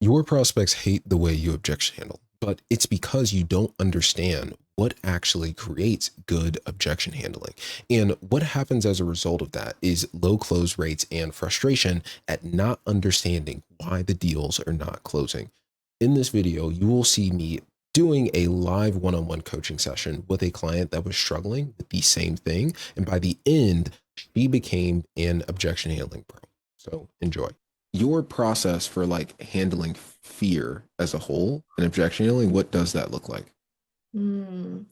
Your prospects hate the way you objection handle, but it's because you don't understand what actually creates good objection handling. And what happens as a result of that is low close rates and frustration at not understanding why the deals are not closing. In this video, you will see me doing a live one on one coaching session with a client that was struggling with the same thing. And by the end, she became an objection handling pro. So enjoy your process for like handling fear as a whole and objection handling. What does that look like? Mm,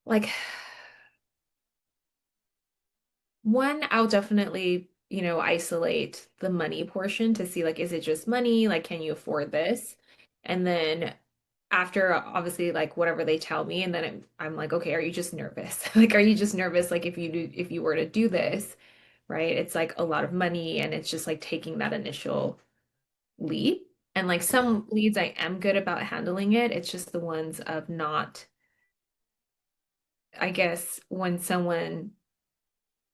like one, I'll definitely, isolate the money portion to see like, is it just money? Like, can you afford this? And then after obviously like whatever they tell me, and then I'm like, okay, are you just nervous? Like, are you just nervous? Like if you were to do this, right? It's like a lot of money and it's just like taking that initial lead. And like some leads I am good about handling it. It's just the ones of not, I guess, when someone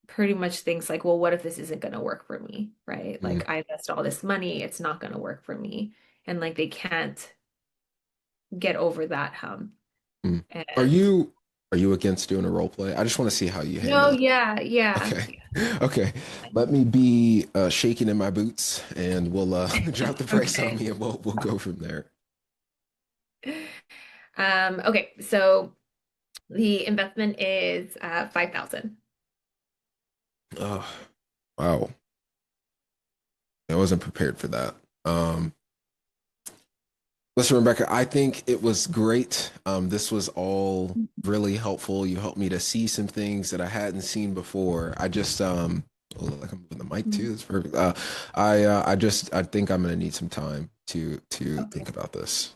pretty much thinks like, well, what if this isn't going to work for me, right? Mm, Like I invest all this money, it's not going to work for me. And like they can't get over that hump. mm. Are And you are you against doing a role play? I just want to see how you no, handle it. yeah, yeah. Okay. Okay. Let me be shaking in my boots and we'll drop the price on Okay. me and we'll go from there. Okay, so the investment is 5,000. Oh, wow. I wasn't prepared for that. Um, Listen, Rebecca, I think it was great. This was all really helpful. You helped me to see some things that I hadn't seen before. Oh, like I'm moving the mic Mhm. too. That's perfect. I think I'm gonna need some time to Okay. think about this.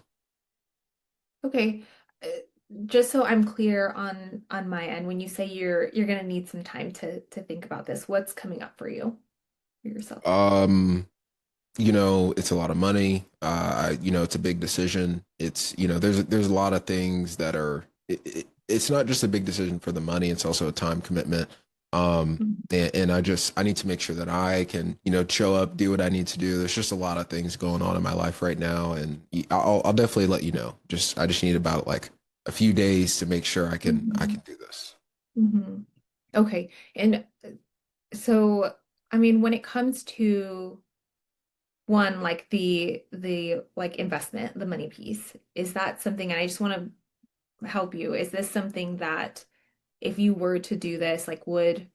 Okay. Uh, just so I'm clear on my end, when you say you're gonna need some time to think about this, what's coming up for you for yourself? Um, it's a lot of money. It's a big decision. There's a lot of things that are. It's not just a big decision for the money. It's also a time commitment. And I need to make sure that I can, show up, do what I need to do. There's just a lot of things going on in my life right now, and I'll definitely let you know. I just need about like a few days to make sure I Mhm. can do this. Hmm. Okay. And so, I mean, when it comes to one, like the like investment, the money piece, is that something, and I just want to help you, is this something that if you were to do this, like would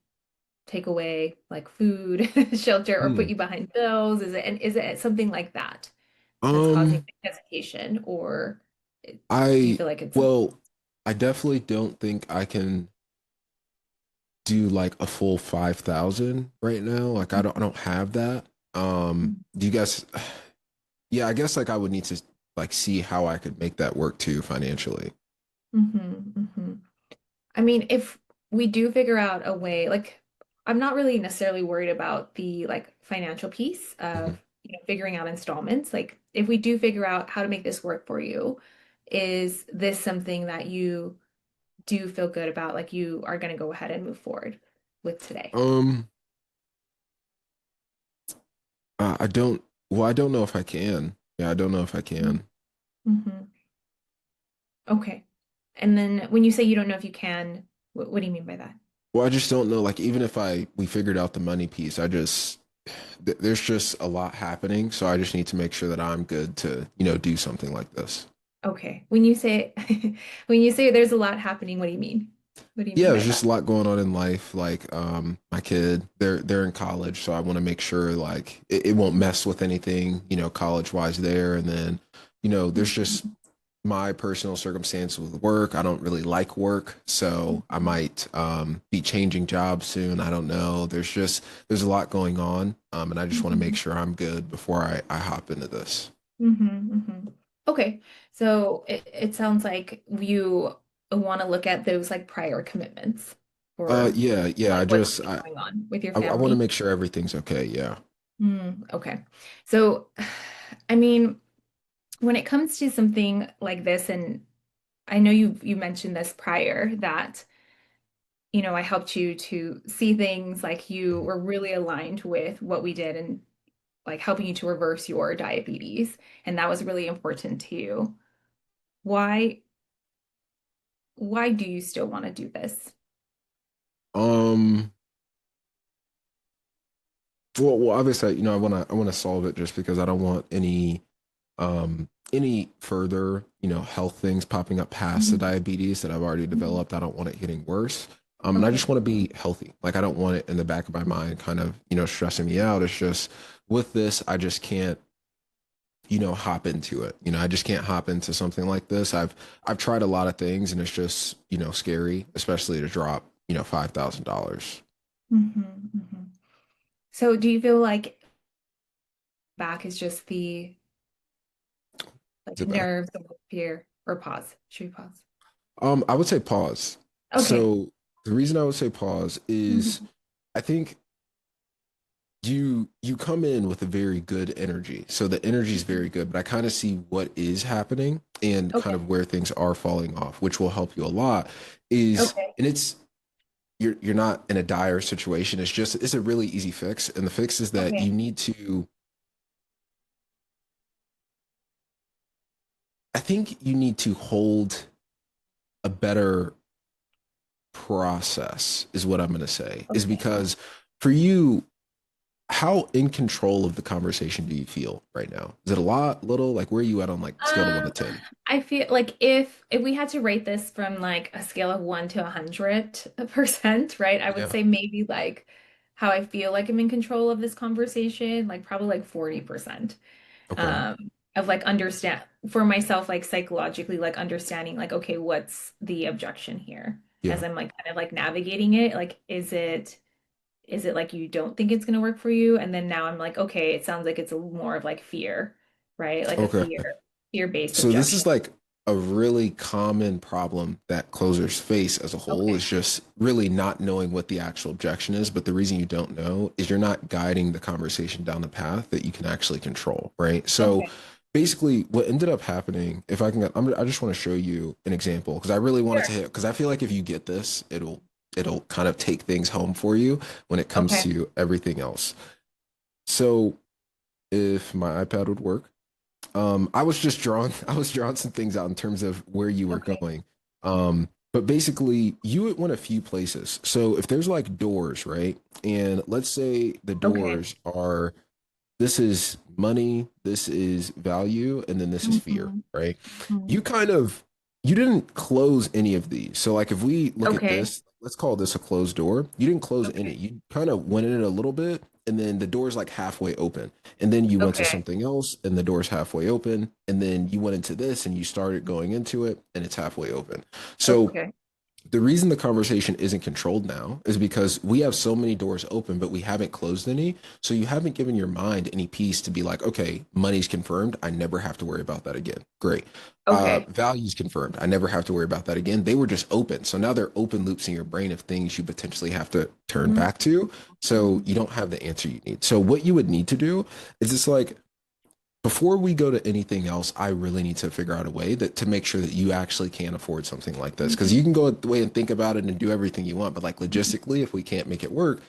take away like food, shelter, or put Hmm. you behind bills? Is it something like that that's causing Um, hesitation, or do you I feel like it's something? well, I definitely don't think I can do like a full 5,000 right now. Like I don't have that. Do you guys yeah, I guess like I would need to like see how I could make that work too financially. Mm-hmm, hmm. I mean, if we do figure out a way, like I'm not really necessarily worried about the like financial piece Mhm. of, figuring out installments. Like if we do figure out how to make this work for you, is this something that you do feel good about, like you are going to go ahead and move forward with today? Um, I don't, I don't know if I can. Yeah, I don't know if I can. Mm-hmm. Okay. And then when you say you don't know if you can, what do you mean by that? Well, I just don't know. Like, even if we figured out the money piece, there's just a lot happening. So I just need to make sure that I'm good to, do something like this. Okay. When you say when you say there's a lot happening, what do you mean? What do you Yeah, mean by there's just that? a lot going on in life. Like, my kid, they're in college, so I want to make sure like it won't mess with anything, college wise there. And then, there's just my personal circumstance with work. I don't really like work, so I Mhm. might be changing jobs soon. I don't know. There's a lot going on, and I just want to make Mhm. sure I'm good before I hop into this. Mhm. Mhm. Okay. So it sounds like you want to look at those like prior commitments or Yeah, yeah. like what's been going on with your I want to family. make sure everything's okay. Yeah. Okay. So, I mean, when it comes to something like this, and I know you mentioned this prior that, I helped you to see things like you Mhm. were really aligned with what we did, and like helping you to reverse your diabetes, and that was really important to you. Why why do you still want to do this? Um, well, obviously, I want to solve it just because I don't want any further, health things popping up past the Mhm. diabetes that I've already Mhm. developed. I don't want it getting worse. And I just Okay. want to be healthy. Like I don't want it in the back of my mind kind of, stressing me out. It's just with this, I just can't, hop into it. I just can't hop into something like this. I've tried a lot of things and it's just, scary, especially to drop, $5,000. Mhm. Mhm. So do you feel like back is just the Is like it back? nerves or fear or pause? Should we pause? I would say pause. Okay. So the reason I would say pause is Mhm. I think you come in with a very good energy. So the energy is very good, but I kind of see what is happening and kind Okay. of where things are falling off, which will help you a lot. Is Okay. and it's you're not in a dire situation. It's a really easy fix. And the fix is that Okay. you need to I think you need to hold a better process is what I'm going to say is Okay. because for you how in control of the conversation do you feel right now? Is it a lot, little? Like where are you at on like scale of one to Um, 10? I feel like if we had to rate this from like a scale of 1 to 100%, right? I would Yeah. say maybe like how I feel like I'm in control of this conversation, like probably like 40%. Okay. Of like understand for myself, like psychologically, like understanding like, okay, what's the objection here? As Yeah. I'm like kind of like navigating it, like is it like you don't think it's going to work for you? And then now I'm like, okay, it sounds like it's a more of like fear, right? Like a Okay. fear-based So this is objection. like a really common problem that closers face as a whole Okay. is just really not knowing what the actual objection is. But the reason you don't know is you're not guiding the conversation down the path that you can actually control, right? So Okay. basically, what ended up happening, if I can, I just want to show you an example because I really wanted to Sure. hit, because I feel like if you get this, it'll kind of take things home for you when it comes Okay. to everything else. So if my iPad would work. I was just drawing, I was drawing some things out in terms of where you were Okay. going. But basically, you went a few places. So if there's like doors, right? And let's say the Okay. doors are this is money, this is value, and then this is fear, Hmm. right? Hmm. You kind of you didn't close any of these. So like if we look at Okay. this, let's call this a closed door. You didn't close any. Okay. You kind of went in it a little bit, and then the door's like halfway open. And then you went to Okay. something else, and the door's halfway open. And then you went into this, and you started going into it, and it's halfway open. So Okay. the reason the conversation isn't controlled now is because we have so many doors open, but we haven't closed any. So you haven't given your mind any peace to be like, okay, money's confirmed. I never have to worry about that again. Great. Okay. Values confirmed. I never have to worry about that again. They were just open. So now they're open loops in your brain of things you potentially have to turn Hmm. back to. So Hmm. you don't have the answer you need. So what you would need to do is just like, before we go to anything else, I really need to figure out a way that to make sure that you actually can afford something like this. Because you Hmm. can go away and think about it and do everything you want, but like logistically, if we can't make it work,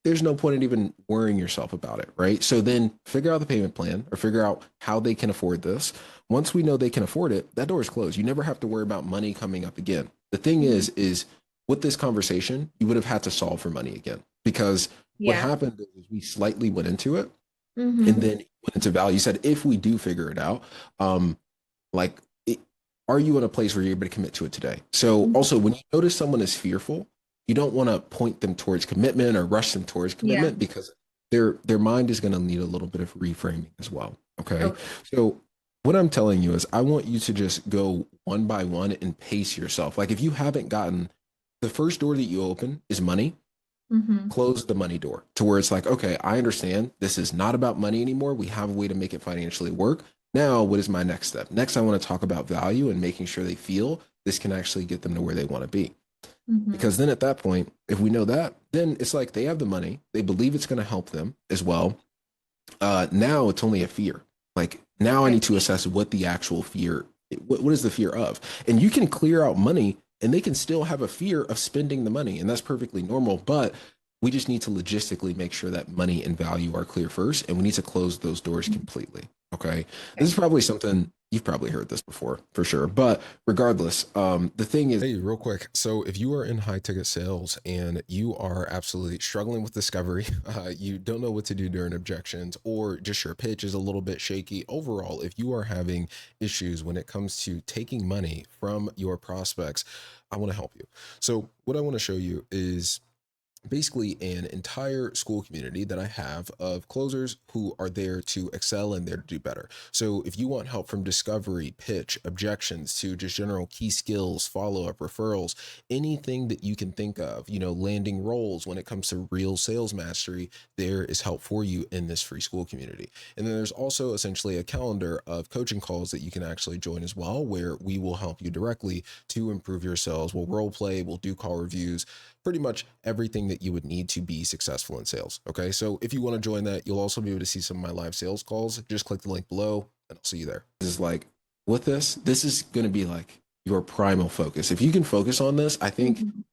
there's no point in even worrying yourself about it, right? So then figure out the payment plan or figure out how they can afford this. Once we know they can afford it, that door is closed. You never have to worry about money coming up again. The thing Hmm. is with this conversation, you would have had to solve for money again because what Yeah. happened is we slightly went into it and Hmm. then went into value. You said if we do figure it out, um, like, it, are you in a place where you're able to commit to it today? So also, when you notice someone is fearful, you don't want to point them towards commitment or rush them towards Yeah. commitment because their mind is going to need a little bit of reframing as well. Okay, Okay. so what I'm telling you is I want you to just go one by one and pace yourself. Like if you haven't gotten the first door that you open is money, Hmm. close the money door to where it's like, okay, I understand this is not about money anymore. We have a way to make it financially work. Now, what is my next step? Next, I want to talk about value and making sure they feel this can actually get them to where they want to be. Hmm. Because then at that point, if we know that, then it's like they have the money, they believe it's going to help them as well. Now it's only a fear. Like now I I need to see. assess what the actual fear, what is the fear of? And you can clear out money and they can still have a fear of spending the money. And that's perfectly normal. But We just need to logistically make sure that money and value are clear first, and we need to close those doors completely. Okay. This is Okay. probably something you've probably heard this before for sure. But regardless, the thing is, hey, real quick. So if you are in high ticket sales and you are absolutely struggling with discovery, you don't know what to do during objections, or just your pitch is a little bit shaky overall, if you are having issues when it comes to taking money from your prospects, I want to help you. So what I want to show you is basically an entire school community that I have of closers who are there to excel and there to do better. So if you want help from discovery, pitch, objections to just general key skills, follow up, referrals, anything that you can think of, landing roles when it comes to real sales mastery, there is help for you in this free school community. And then there's also essentially a calendar of coaching calls that you can actually join as well, where we will help you directly to improve your sales. We'll role play, we'll do call reviews, pretty much everything that you would need to be successful in sales. Okay. So if you want to join that, you'll also be able to see some of my live sales calls. Just click the link below and I'll see you there. This is like, with this is going to be like your primal focus. If you can focus on this, I think Mhm.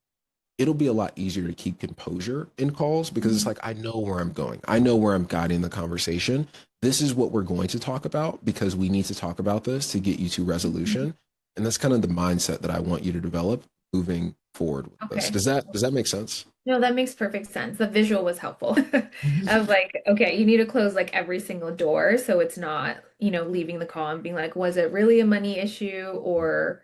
it'll be a lot easier to keep composure in calls, because it's Mhm. like, I know where I'm going. I know where I'm guiding the conversation. This is what we're going to talk about because we need to talk about this to get you to Mhm. resolution. And that's kind of the mindset that I want you to develop moving forward with this. Okay. Does that make sense? No, that makes perfect sense. The visual was helpful. Of like, okay, you need to close like every single door so it's not, leaving the call and being like, was it really a money issue or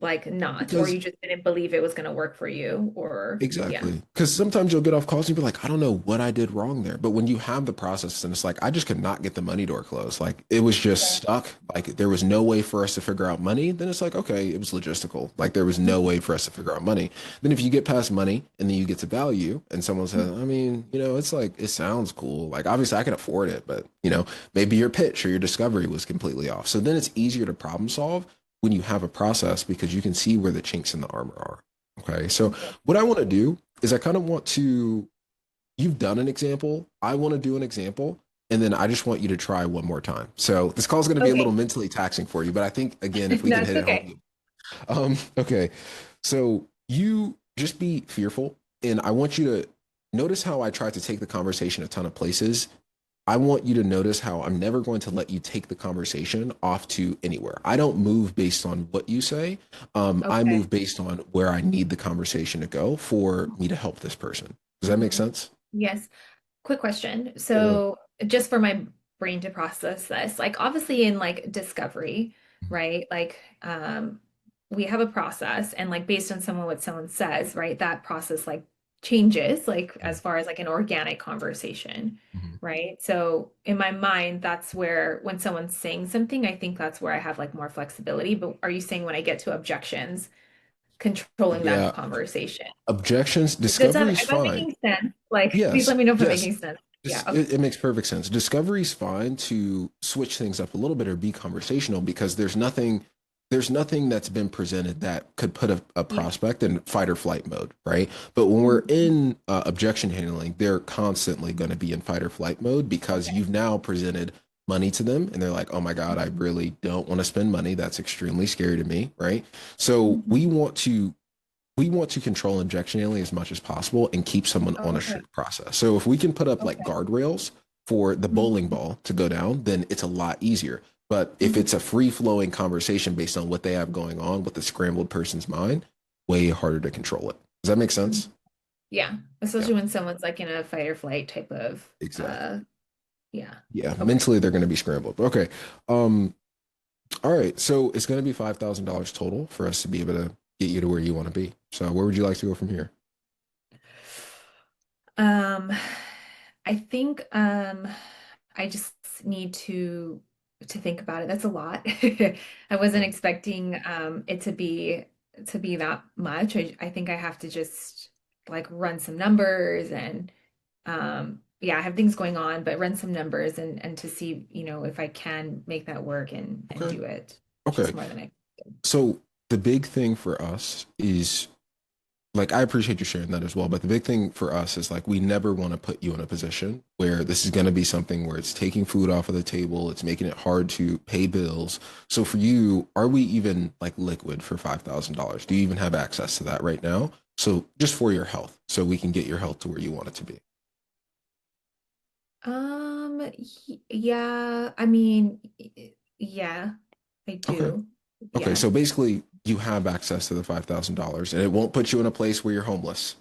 like not, or Because you just didn't believe it was going to work for you or yeah. exactly. Because sometimes you'll get off calls and you'll be like, I don't know what I did wrong there. But when you have the process and it's like, I just could not get the money door closed, like it was just Yeah. stuck, like there was no way for us to figure out money, then it's like, okay, it was logistical. Like there was no way for us to figure out money. Then if you get past money and then you get to value and someone says, I mean, it's like, it sounds cool. Like obviously I can afford it, but maybe your pitch or your discovery was completely off. So then it's easier to problem solve when you have a process because you can see where the chinks in the armor are. Okay. So Okay. what I want to do is I kind of want to, you've done an example. I want to do an example. And then I just want you to try one more time. So this call is going to be a little Okay. mentally taxing for you, but I think again, if we can That's hit it okay. home. Okay. So you just be fearful. And I want you to notice how I tried to take the conversation a ton of places. I want you to notice how I'm never going to let you take the conversation off to anywhere. I don't move based on what you say. I Okay. move based on where I need the conversation to go for me to help this person. Does that make Mhm. sense? Yes. Quick question. Yeah. So, just for my brain to process this, like obviously in like discovery, right? Like we have a process and like based on someone what someone says, right? That process like changes like as far as like an organic conversation, Mhm. right? So, in my mind, that's where when someone's saying something, I think that's where I have like more flexibility. But are you saying when I get to objections, controlling that Yeah. conversation? Objections, Does discovery that, is am I fine. making sense? Like, please Yes. let me know if I'm Yes. making sense. Yeah, okay. It makes perfect sense. Discovery is fine to switch things up a little bit or be conversational because there's nothing that's been presented that could put a Yeah. prospect in fight or flight mode, right? But when we're Mhm. in objection handling, they're constantly going to be in fight or flight mode because Okay. you've now presented money to them and they're like, oh my God, I Mhm. really don't want to spend money. That's extremely scary to me, right? So Mhm. we want to control injection handling as much as possible and keep someone Oh, on a okay. strict process. So if we can put up like Okay. guardrails for the bowling Mhm. ball to go down, then it's a lot easier. But if Mhm. it's a free flowing conversation based on what they have going on with the scrambled person's mind, way harder to control it. Does that make Mhm. sense? Yeah. Yeah, Especially when someone's like in a fight or flight type of exactly. yeah. Yeah, Okay. mentally they're going to be scrambled. Okay. Um, all right. So it's going to be $5,000 total for us to be able to get you to where you want to be. So where would you like to go from here? Um, I think I just need to think about it. That's a lot. I wasn't Yeah. expecting it to be that much. I think I have to just like run some numbers and yeah, I have things going on, but run some numbers and to see, if I can make that work and Okay. do it, which is Okay. more than I. So the big thing for us is like I appreciate you sharing that as well, but the big thing for us is like we never want to put you in a position where this is going to be something where it's taking food off of the table, it's making it hard to pay bills. So for you, are we even like liquid for $5,000? Do you even have access to that right now? So just for your health, so we can get your health to where you want it to be. Yeah, I mean, yeah, I Okay. do. Okay. Yeah. So basically, you have access to the $5,000, and it won't put you in a place where you're homeless.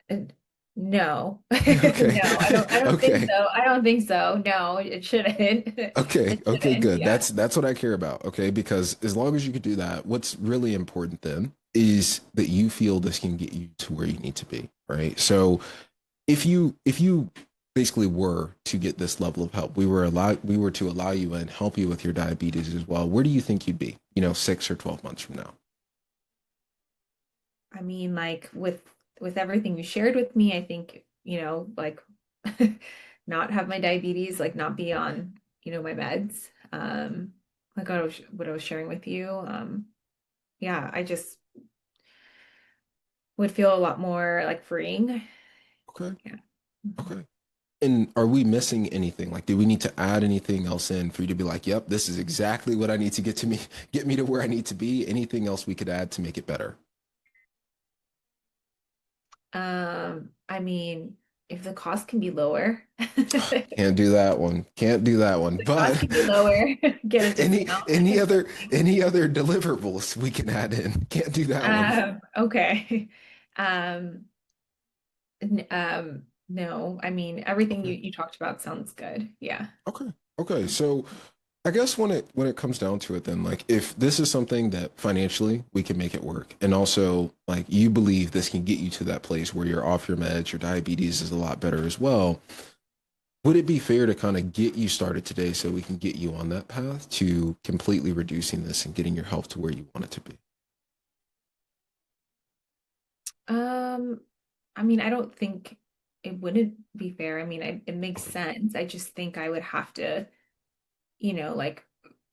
And no. Okay. No, I don't think Okay. so. I don't think so. No, it shouldn't. Okay. It Okay. shouldn't. Good. Yeah. That's what I care about. Okay. Because as long as you could do that, what's really important then is that you feel this can get you to where you need to be. Right. So if you basically were to get this level of help, we were to allow you and help you with your diabetes as well, where do you think you'd be, 6 or 12 months from now? I mean, like with everything you shared with me, I think, like not have my diabetes, like not be on, my meds. Like what I was sharing with you. Yeah, I just would feel a lot more like freeing. Okay. Yeah. Mhm. Okay. And are we missing anything? Like, do we need to add anything else in for you to be like, yep, this is exactly what I need to get me to where I need to be? Anything else we could add to make it better? I mean, if the cost can be lower, Can't do that one. Can't do that one. the cost But can be lower, get a any discount any or other something. any other deliverables we can add in? Can't do that one. Okay. Um, no, I mean, everything Okay. you talked about sounds good. Yeah. Okay. Okay. So I guess when it comes down to it, then like if this is something that financially we can make it work, and also like you believe this can get you to that place where you're off your meds, your diabetes is a lot better as well. Would it be fair to kind of get you started today so we can get you on that path to completely reducing this and getting your health to where you want it to be? Um, I mean, I don't think it wouldn't be fair. I mean, it makes Okay. sense. I just think I would have to, like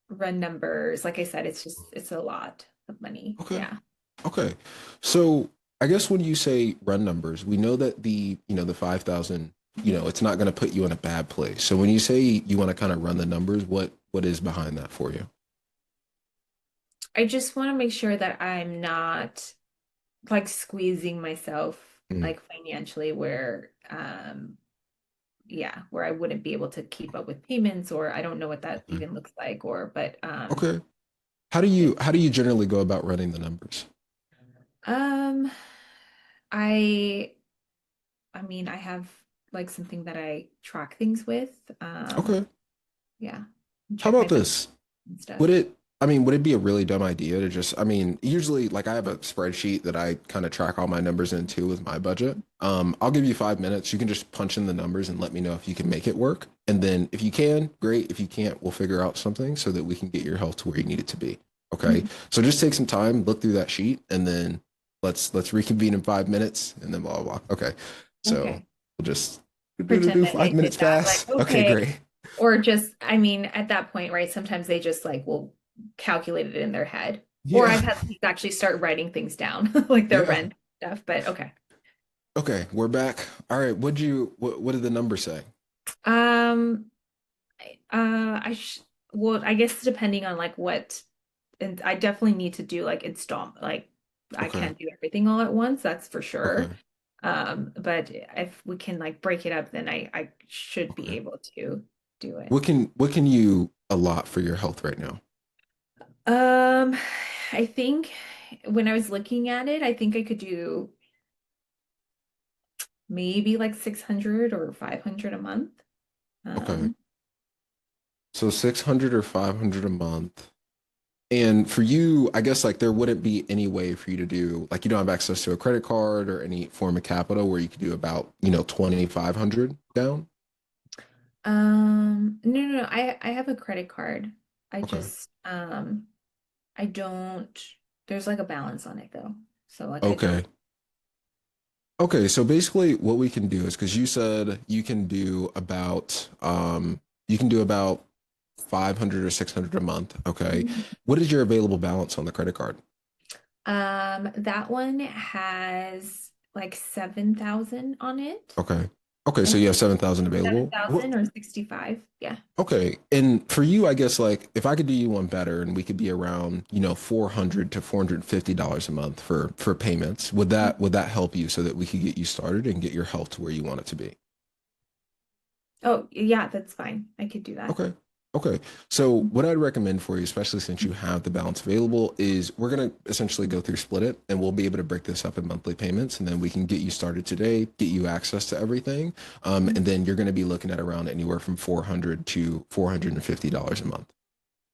run numbers. Like I said, it's a lot of money. Okay. Yeah. Okay. So I guess when you say run numbers, we know that the 5,000, it's not going to put you in a bad place. So when you say you want to kind of run the numbers, what is behind that for you? I just want to make sure that I'm not like squeezing myself Mm, like financially where yeah, where I wouldn't be able to keep up with payments or I don't know what that okay. even looks like or but Okay. How do it, you how do you generally go about running the numbers? um I I mean I have like something that I track things with. Okay. Yeah. How Check my about budget this? and stuff. Would it be a really dumb idea to just, usually like I have a spreadsheet that I kind of track all my numbers into with my budget. I'll give you 5 minutes. You can just punch in the numbers and let me know if you can make it work. And then if you can, great. If you can't, we'll figure out something so that we can get your health to where you need it to be. Okay. Mhm. So just take some time, look through that sheet, and then let's reconvene in 5 minutes and then blah blah blah. Okay. So Okay. we'll just Pretend do that I 5 minutes did that. Like, pass. Okay, okay. great. Or just, I mean, at that point, right? Sometimes they just like will calculate it in their head. Or Yeah. I've had people actually start writing things down, like their Yeah. rent stuff. But okay. Okay, we're back. All right, what did the number say? Um, I well, I guess depending on like what, and I definitely need to do like install, like I Okay. can't do everything all at once, that's for sure. Okay. But if we can like break it up, then I should be Okay. able to do it. What can you allot for your health right now? Um, I think when I was looking at it, I think I could do maybe like 600 or 500 a month. Okay. Um, So 600 or 500 a month. And for you, I guess like there wouldn't be any way for you to do like you don't have access to a credit card or any form of capital where you could do about, 2,500 down. no, no, no, I have a credit card. I Okay. just I don't there's like a balance on it though. So like I don't Okay. Okay, so basically what we can do is because you said you can do about 500 or 600 a month. Okay. What is your available balance on the credit card? that one has like 7,000 on it. Okay. Okay, And so you have 7,000 available. 7,000 or 65. Yeah. Okay. And for you, I guess like if I could do you one better and we could be around, 400 to $450 a month for payments, would that help you so that we could get you started and get your health to where you want it to be? Oh, yeah, that's fine. I could do that. Okay. Okay. So what I'd recommend for you, especially since you have the balance available, is we're going to essentially go through split it and we'll be able to break this up in monthly payments and then we can get you started today, get you access to everything. And then you're going to be looking at around anywhere from 400 to $450 a month.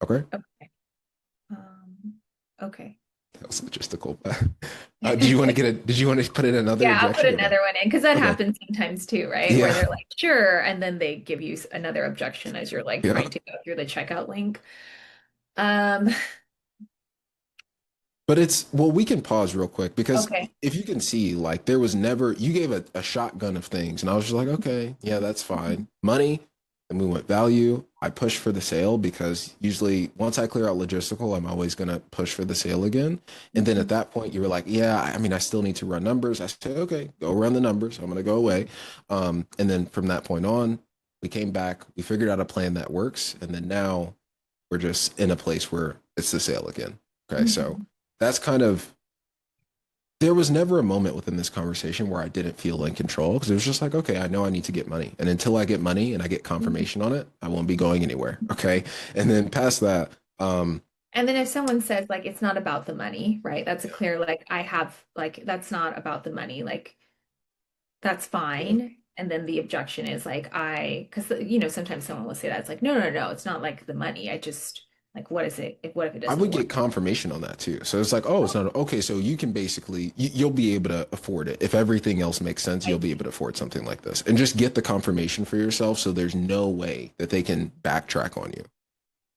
Okay. Okay. Okay. That was logistical. Did you want to put in another Yeah, I'll put objection or no? another one in because that Okay. happens sometimes too, right? Where Yeah. they're like, sure, and then they give you another objection as you're like Yeah. trying to go through the checkout link. Um, But well, we can pause real quick because okay. if you can see, like, there was never, you gave a shotgun of things. And I was just like, okay, yeah, that's fine. Money, and we went value. I pushed for the sale because usually once I clear out logistical, I'm always going to push for the sale again. And then at Mhm. that point, you were like, yeah, I mean, I still need to run numbers. I said, okay, go run the numbers. I'm going to go away. And then from that point on, we came back, we figured out a plan that works. And then now we're just in a place where it's the sale again. Okay. So Mhm. that's kind of there was never a moment within this conversation where I didn't feel in control because it was just like, okay, I know I need to get money. And until I get money and I get Mhm. confirmation on it, I won't be going anywhere. Okay. And then past that, And then if someone says like it's not about the money, right? That's a clear like I have like that's not about the money. Like that's yeah. fine. And then the objection is like because sometimes someone will say that it's like no, no, no, it's not like the money. I just like what is it? If what if it I doesn't would work? get confirmation on that too. So it's like, oh, it's not okay. So you can basically, you'll be able to afford it. If everything else makes sense, I you'll be able to afford something like this and just get the confirmation for yourself. So there's no way that they can backtrack on you.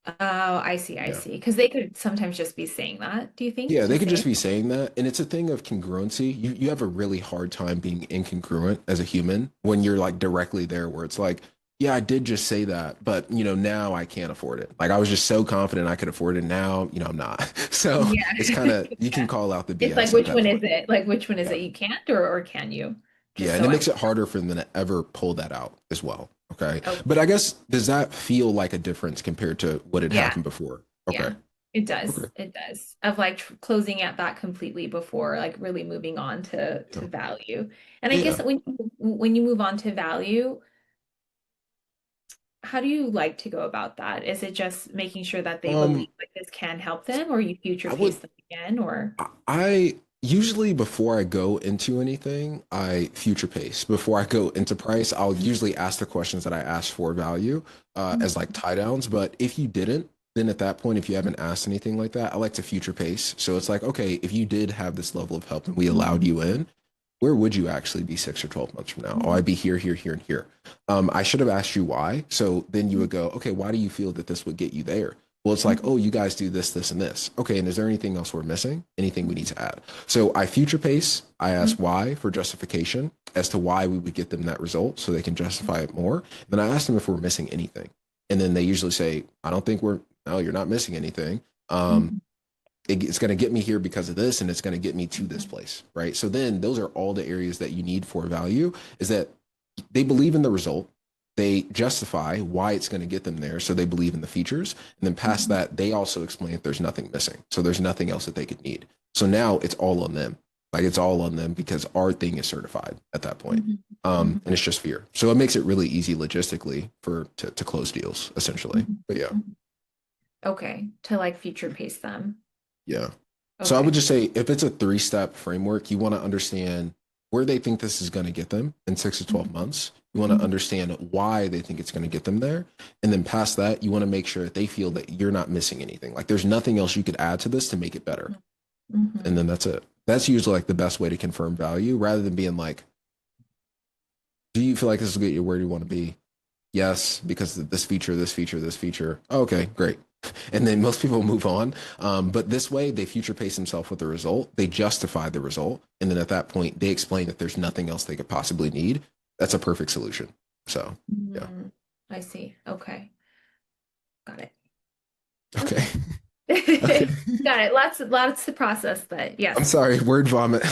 Oh, I see, I Yeah. see. Because they could sometimes just be saying that, do you think? Yeah, they Just could saying, just be saying that. And it's a thing of congruency. You have a really hard time being incongruent as a human when you're like directly there where it's like, yeah, I did just say that, but now I can't afford it. Like I was just so confident I could afford it. Now, I'm not. So yeah. it's kind of you can Yeah. call out the It's like BS at which that one is point. it? Like which one is Yeah. it? You can't or can you? Yeah. Just And so it I makes it harder for them to ever pull that out as well. Okay. oh But I guess does that feel like a difference compared to what had yeah, happened before? Okay. yeah. It does. Okay. It does. Of like closing at that completely before like really moving on Yeah. to value. And I guess Yeah. when you move on to value, how do you like to go about that? Is it just making sure that they believe Um, like this can help them or you future I pace would them again or I usually before I go into anything, I future pace. Before I go into price, I'll usually ask the questions that I asked for value as like tie downs. But if you didn't, then at that point, if you haven't asked anything like that, I like to future pace. So it's like, okay, if you did have this level of help and we allowed Mhm. you in, where would you actually be 6 or 12 months from now? Oh, Mhm. I'd be here, here, here, and here. I should have asked you why. So then you would go, okay, why do you feel that this would get you there? Well, it's like, Mhm. oh, you guys do this, this, and this. Okay, and is there anything else we're missing? Anything we need to add? So I future pace. I ask Mhm. why for justification as to why we would get them that result so they can justify it more. Then I ask them if we're missing anything. And then they usually say, I don't think no, you're not missing anything. Um, Mhm. it's going to get me here because of this and it's going to get me to this Mhm. place, right? So then those are all the areas that you need for value is that they believe in the result, they justify why it's going to get them there, so they believe in the features, and then past Mhm. that they also explain that there's nothing missing, so there's nothing else that they could need. So now it's all on them, like it's all on them because our thing is certified at that point. Mhm. Mhm. And it's just fear, so it makes it really easy logistically to close deals essentially. Mhm. But yeah. Mhm. Okay, to like future pace them. Yeah. So I would Okay. just say if it's a three-step framework, you want to understand where they think this is going to get them in 6 to 12 Mhm. months. You want to Mhm. understand why they think it's going to get them there. And then past that, you want to make sure that they feel that you're not missing anything. Like there's nothing else you could add to this to make it better. And Mhm. then that's it. That's usually like the best way to confirm value rather than being like, do you feel like this will get you where you want to be? Yes, because of this feature, this feature, this feature. Oh, okay, great. And then most people move on. But this way, they future pace themselves with the result. They justify the result. And then at that point, they explain that there's nothing else they could possibly need. That's a perfect solution. So, yeah. Mm, I see. Okay. Got it. Okay. Okay. Okay. Got it. Lots to process, but I'm yes. sorry, word vomit.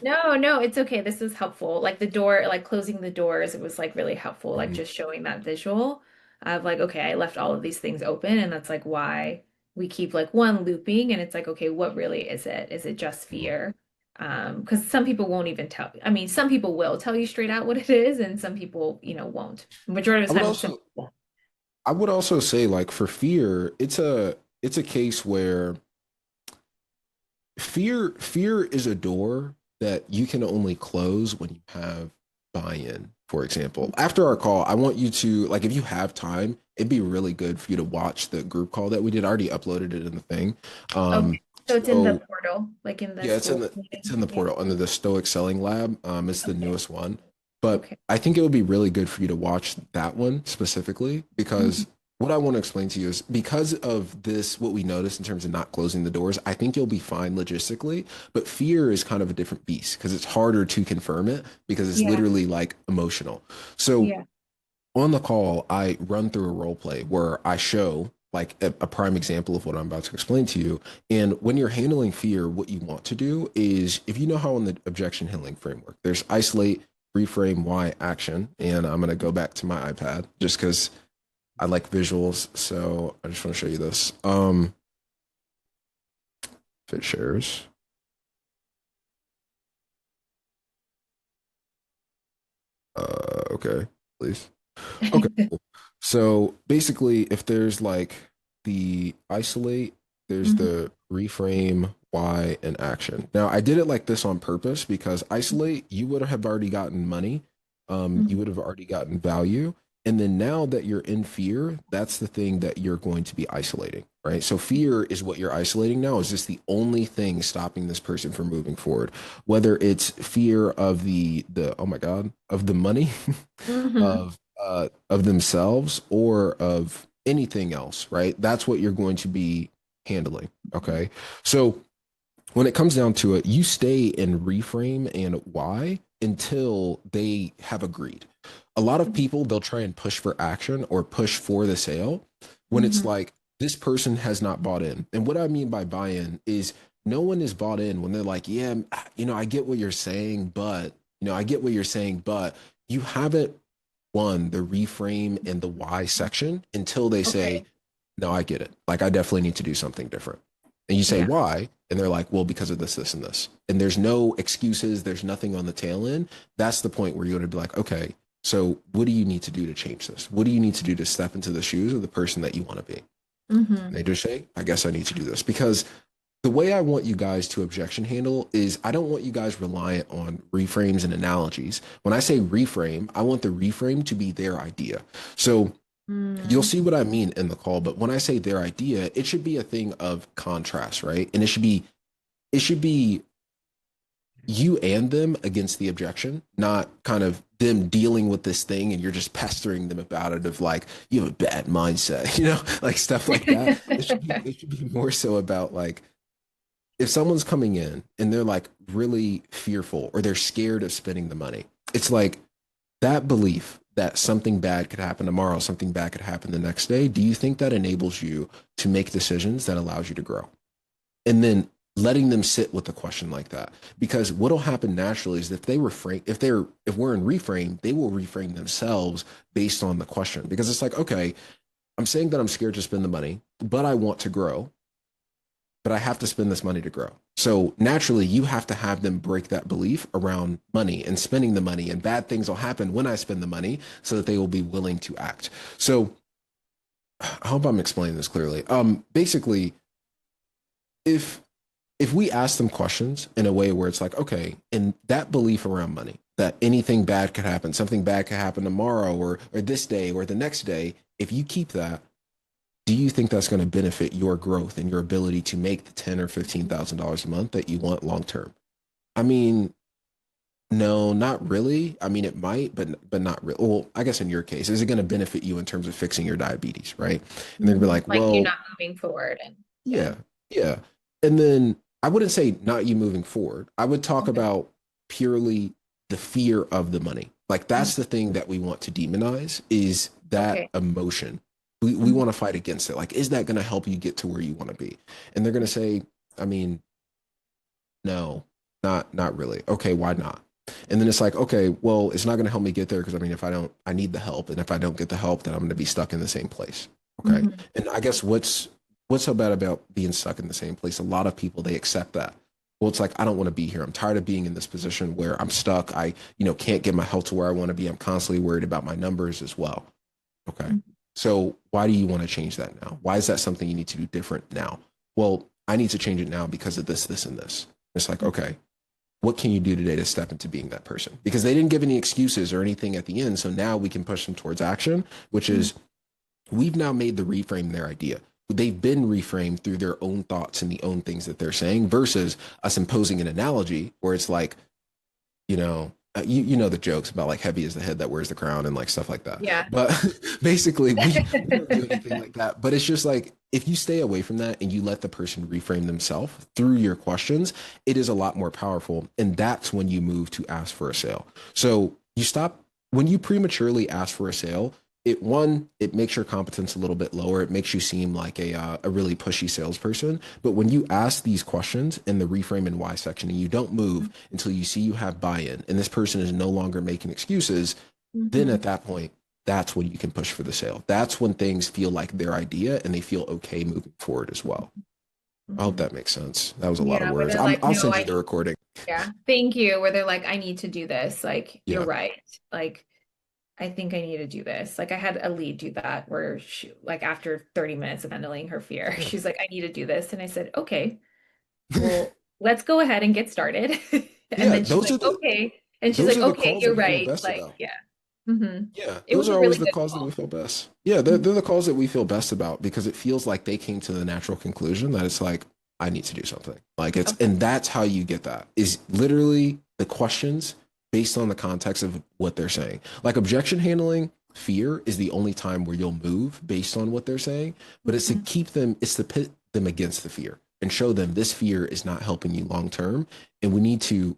No, no, it's okay. This was helpful. Like the door, like closing the doors, it was like really helpful, like Mhm. just showing that visual of like, okay, I left all of these things open, and that's like why we keep like one looping, and it's like, okay, what really is it? Is it just fear? Because some people won't even tell. I mean, some people will tell you straight out what it is, and some people, won't. Majority of I the would time, it's also simple. I would also say like for fear, it's a case where fear is a door that you can only close when you have buy-in. For example, after our call, I want you to like if you have time, it'd be really good for you to watch the group call that we did. I already uploaded it in the thing. Okay. So it's in the So portal, like in the yeah, school it's meeting. in the Yeah. portal under the Stoic Selling Lab. It's the Okay. newest one, but Okay. I think it would be really good for you to watch that one specifically Mhm. because what I want to explain to you is because of this, what we noticed in terms of not closing the doors, I think you'll be fine logistically. But fear is kind of a different beast because it's harder to confirm it because it's Yeah. literally like emotional. So Yeah. on the call, I run through a role play where I show like a prime example of what I'm about to explain to you. And when you're handling fear, what you want to do is if you know how in the objection handling framework, there's isolate, reframe, why, action. And I'm going to go back to my iPad just because I like visuals. So I just want to show you this. If it shares. Okay, please. Okay, cool. So basically, if there's like the isolate, there's Mhm. the reframe, why, and action. Now, I did it like this on purpose because isolate, you would have already gotten money, you Mhm. would have already gotten value. And then now that you're in fear, that's the thing that you're going to be isolating, right? So fear is what you're isolating now. Is this the only thing stopping this person from moving forward? Whether it's fear of the oh my God, of the money, Mhm. of themselves or of anything else, right? That's what you're going to be handling. Okay. So when it comes down to it, you stay in reframe and why until they have agreed. A lot of people, they'll try and push for action or push for the sale when it's Mhm. like this person has not bought in. And what I mean by buy in is no one is bought in when they're like, yeah, I get what you're saying, but, I get what you're saying, but you haven't won the reframe and the why section until they say, Okay. no, I get it. Like, I definitely need to do something different. And you say, Yeah. why? And they're like, well, because of this, this, and this. And there's no excuses. There's nothing on the tail end. That's the point where you're going to be like, okay, so what do you need to do to change this? What do you need to do to step into the shoes of the person that you want to be? And Mhm. they just say, I guess I need to do this because the way I want you guys to objection handle is I don't want you guys reliant on reframes and analogies. When I say reframe, I want the reframe to be their idea. So you'll Mm. see what I mean in the call, but when I say their idea, it should be a thing of contrast, right? And it should be you and them against the objection, not kind of them dealing with this thing and you're just pestering them about it of like you have a bad mindset, like stuff like that. It should be more so about like if someone's coming in and they're like really fearful or they're scared of spending the money, it's like that belief that something bad could happen tomorrow, something bad could happen the next day. Do you think that enables you to make decisions that allows you to grow? And then letting them sit with a question like that. Because what'll happen naturally is if we're in reframe, they will reframe themselves based on the question. Because it's like, okay, I'm saying that I'm scared to spend the money, but I want to grow but I have to spend this money to grow. So naturally, you have to have them break that belief around money and spending the money, and bad things will happen when I spend the money so that they will be willing to act. So I hope I'm explaining this clearly. Basically, if if we ask them questions in a way where it's like, okay, and that belief around money, that anything bad could happen, something bad could happen tomorrow or this day or the next day, if you keep that, do you think that's going to benefit your growth and your ability to make the ten or $15,000 a month that you want long term? I mean, no, not really. I mean, it might, but not really. Well, I guess in your case, is it going to benefit you in terms of fixing your diabetes, right? And they're gonna be Mhm. like, Like you well, not moving forward and yeah. yeah, yeah. And then I wouldn't say not you moving forward. I would talk Okay. about purely the fear of the money. Like Mhm. that's the thing that we want to demonize is that Okay. emotion. We want to fight against it. Like, is that going to help you get to where you want to be? And they're going to say, I mean, no, not really. Okay, why not? And then it's like, okay, well, it's not going to help me get there because I mean, if I don't, I need the help, and if I don't get the help, then I'm going to be stuck in the same place. Okay, Mhm. and I guess what's so bad about being stuck in the same place? A lot of people they accept that. Well, it's like I don't want to be here. I'm tired of being in this position where I'm stuck. I can't get my health to where I want to be. I'm constantly worried about my numbers as well. Okay. Mhm. So why do you want to change that now? Why is that something you need to do different now? Well, I need to change it now because of this, this, and this. It's like, okay, what can you do today to step into being that person? Because they didn't give any excuses or anything at the end. So now we can push them towards action, which Mhm. is we've now made the reframe their idea. They've been reframed through their own thoughts and the own things that they're saying versus us imposing an analogy where it's like, you know the jokes about like heavy is the head that wears the crown and like stuff like that. Yeah. But basically, we don't do anything like that. But it's just like if you stay away from that and you let the person reframe themselves through your questions, it is a lot more powerful. And that's when you move to ask for a sale. So you stop when you prematurely ask for a sale. It makes your competence a little bit lower. It makes you seem like a really pushy salesperson. But when you ask these questions in the reframe and why section and you don't move until you see you have buy-in and this person is no longer making excuses, then Mhm. at that point, that's when you can push for the sale. That's when things feel like their idea and they feel okay moving forward as well. I hope Mhm. that makes sense. That was a lot of Yeah, where words. they're like, I'll no, send you I the need, recording. yeah, thank you. Where they're like, I need to do this. Like, you're Yeah. right. Like, I think I need to do this. Like, I had a lead do that where she, like, after 30 minutes of handling her fear, Yeah. she's like, I need to do this. And I said, okay, well, let's go ahead and get started. And Yeah. then she's like, okay. And she's Those like, are the okay, calls that you're we feel right. best Like, about. yeah. Yeah, It those was are a always really the good calls that we call. feel best. Yeah, Mhm. they're the calls that we feel best about because it feels like they came to the natural conclusion that it's like, I need to do something. Like it's, Okay. and that's how you get that is literally the questions based on the context of what they're saying. Like objection handling, fear is the only time where you'll move based on what they're saying, but it's to Mhm. keep them, it's to pit them against the fear and show them this fear is not helping you long term. And we need to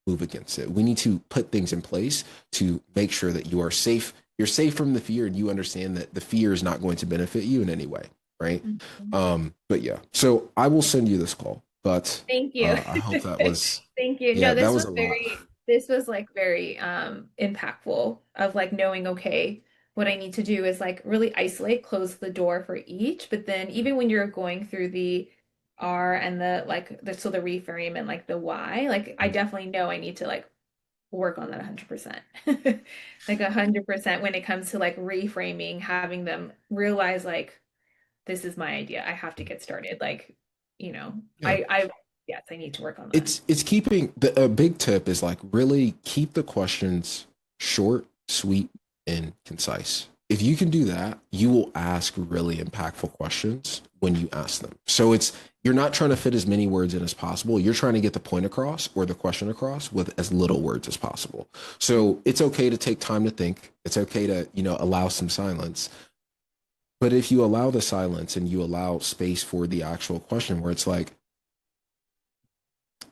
move against it. We need to put things in place to make sure that you are safe. You're safe from the fear, and you understand that the fear is not going to benefit you in any way, right? Mhm. But yeah, so I will send you this call, but Thank you. I hope that was, Thank you. yeah, No, that this was was a lot. very, this was like very impactful of like knowing, okay, what I need to do is like really isolate, close the door for each. But then even when you're going through the R and the like the so the reframe and like the why, like I definitely know I need to like work on that 100%. Like 100% when it comes to like reframing, having them realize like this is my idea. I have to get started. Like, Yeah, yes, I need to work on that. it's keeping the a big tip is like really keep the questions short, sweet, and concise. If you can do that, you will ask really impactful questions when you ask them. So it's you're not trying to fit as many words in as possible. You're trying to get the point across or the question across with as little words as possible. So it's okay to take time to think. It's okay to, allow some silence. But if you allow the silence and you allow space for the actual question where it's like,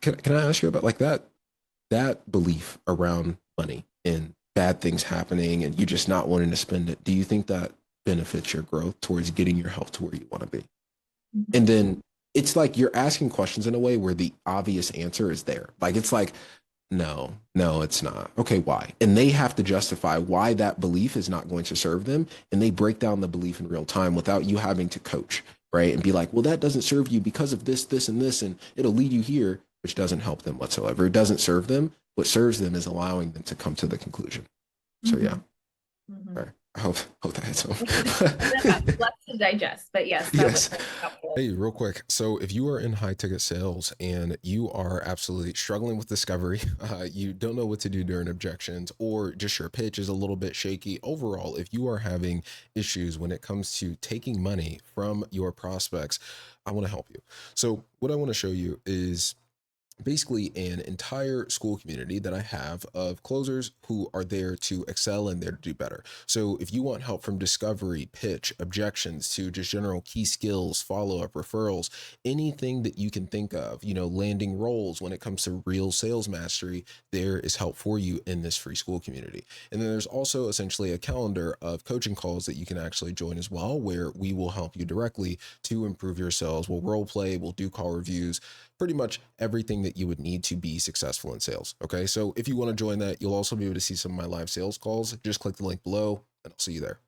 can I ask you about like that belief around money and bad things happening and you just not wanting to spend it, do you think that benefits your growth towards getting your health to where you want to be? And Mhm. then it's like you're asking questions in a way where the obvious answer is there. Like it's like, no, no, it's not. Okay, why? And they have to justify why that belief is not going to serve them. And they break down the belief in real time without you having to coach, right? And be like, well, that doesn't serve you because of this, this, and this, and it'll lead you here, which doesn't help them whatsoever. It doesn't serve them. What serves them is allowing them to come to the conclusion. So yeah, Mhm. Mhm. all right. I hope that hits home. Lots to digest, but yes, that was Yes. very helpful. Hey, real quick. So, if you are in high ticket sales and you are absolutely struggling with discovery, you don't know what to do during objections, or just your pitch is a little bit shaky, overall, if you are having issues when it comes to taking money from your prospects, I want to help you. So, what I want to show you is basically an entire school community that I have of closers who are there to excel and there to do better. So if you want help from discovery, pitch, objections to just general key skills, follow up, referrals, anything that you can think of, landing roles when it comes to real sales mastery, there is help for you in this free school community. And then there's also essentially a calendar of coaching calls that you can actually join as well, where we will help you directly to improve your sales. We'll role play, we'll do call reviews, pretty much everything that you would need to be successful in sales. Okay. So if you want to join that, you'll also be able to see some of my live sales calls. Just click the link below and I'll see you there.